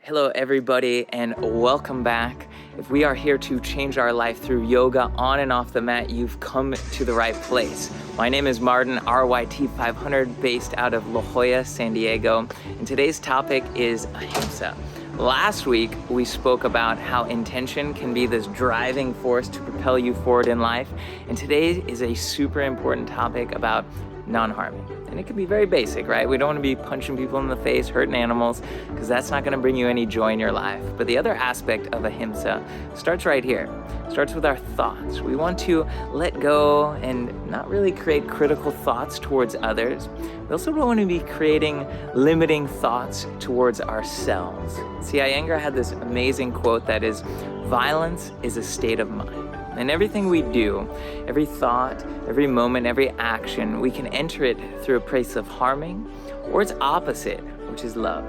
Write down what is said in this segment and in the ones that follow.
Hello everybody and welcome back. If we are here to change our life through yoga on and off the mat, you've come to the right place. My name is Martin, RYT500, based out of La Jolla, San Diego, and today's topic is Ahimsa. Last week, we spoke about how intention can be this driving force to propel you forward in life, and today is a super important topic about non-harming. And it can be very basic, right? We don't want to be punching people in the face, hurting animals, because that's not going to bring you any joy in your life. But the other aspect of Ahimsa starts right here. It starts with our thoughts. We want to let go and not really create critical thoughts towards others. We also don't want to be creating limiting thoughts towards ourselves. See, Iyengar had this amazing quote that is, "Violence is a state of mind." And everything we do, every thought, every moment, every action, we can enter it through a place of harming or its opposite, which is love.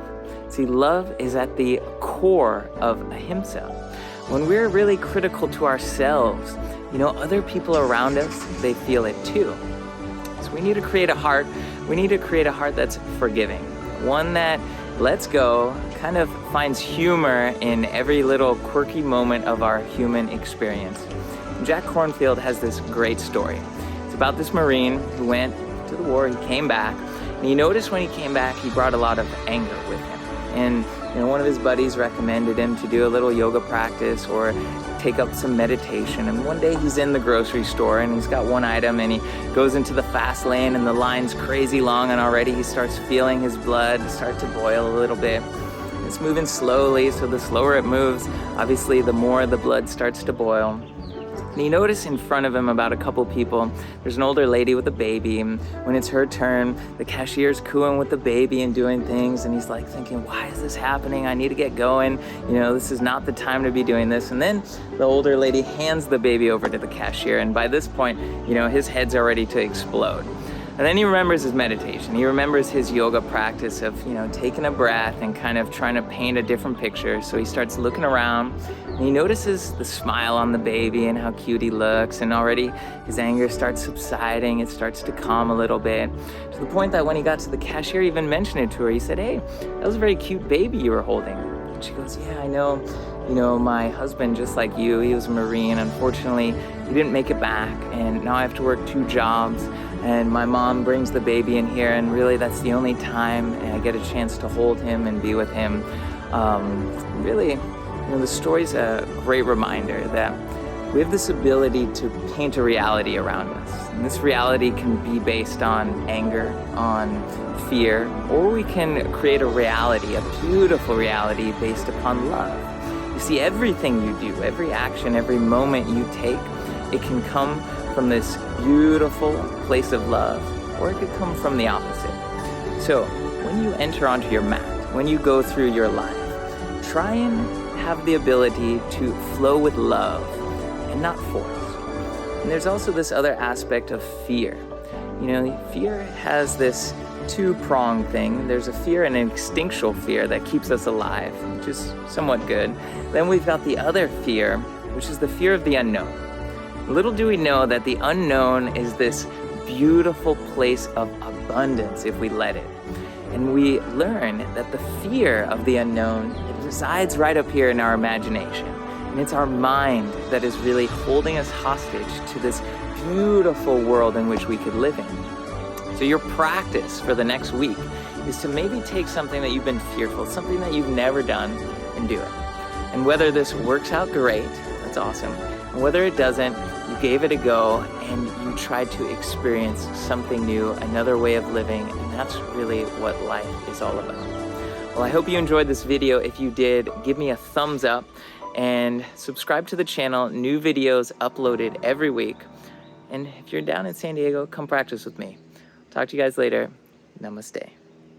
See, love is at the core of Ahimsa. When we're really critical to ourselves, other people around us, they feel it too. So we need to create a heart that's forgiving, one that lets go, kind of finds humor in every little quirky moment of our human experience. Jack Kornfield has this great story. It's about this Marine who went to the war, he came back, and he noticed when he came back, he brought a lot of anger with him. And one of his buddies recommended him to do a little yoga practice or take up some meditation. And one day he's in the grocery store and he's got one item and he goes into the fast lane and the line's crazy long, and already he starts feeling his blood start to boil a little bit. It's moving slowly, so the slower it moves, obviously the more the blood starts to boil. And he noticed in front of him, about a couple people, there's an older lady with a baby, and when it's her turn, the cashier's cooing with the baby and doing things, and he's like thinking, why is this happening? I need to get going. This is not the time to be doing this. And then the older lady hands the baby over to the cashier, and by this point, his head's are ready to explode. And then he remembers his meditation. He remembers his yoga practice of, taking a breath and kind of trying to paint a different picture. So he starts looking around and he notices the smile on the baby and how cute he looks. And already his anger starts subsiding. It starts to calm a little bit, to the point that when he got to the cashier, he even mentioned it to her. He said, "Hey, that was a very cute baby you were holding." And she goes, "Yeah, I know. My husband, just like you, he was a Marine. Unfortunately, he didn't make it back. And now I have to work 2 jobs. And my mom brings the baby in here, and really that's the only time I get a chance to hold him and be with him." Really, the story's a great reminder that we have this ability to paint a reality around us. And this reality can be based on anger, on fear, or we can create a reality, a beautiful reality based upon love. You see, everything you do, every action, every moment you take, it can come from this beautiful place of love, or it could come from the opposite. So when you enter onto your mat, when you go through your life, try and have the ability to flow with love and not force. And there's also this other aspect of fear. Fear has this 2-pronged thing. There's a fear and an instinctual fear that keeps us alive, which is somewhat good. Then we've got the other fear, which is the fear of the unknown. Little do we know that the unknown is this beautiful place of abundance if we let it. And we learn that the fear of the unknown, it resides right up here in our imagination. And it's our mind that is really holding us hostage to this beautiful world in which we could live in. So your practice for the next week is to maybe take something that you've been fearful, something that you've never done, and do it. And whether this works out, great, that's awesome. And whether it doesn't, you gave it a go and you tried to experience something new, another way of living, and that's really what life is all about. Well, I hope you enjoyed this video. If you did, give me a thumbs up and subscribe to the channel. New videos uploaded every week. And if you're down in San Diego, come practice with me. Talk to you guys later. Namaste.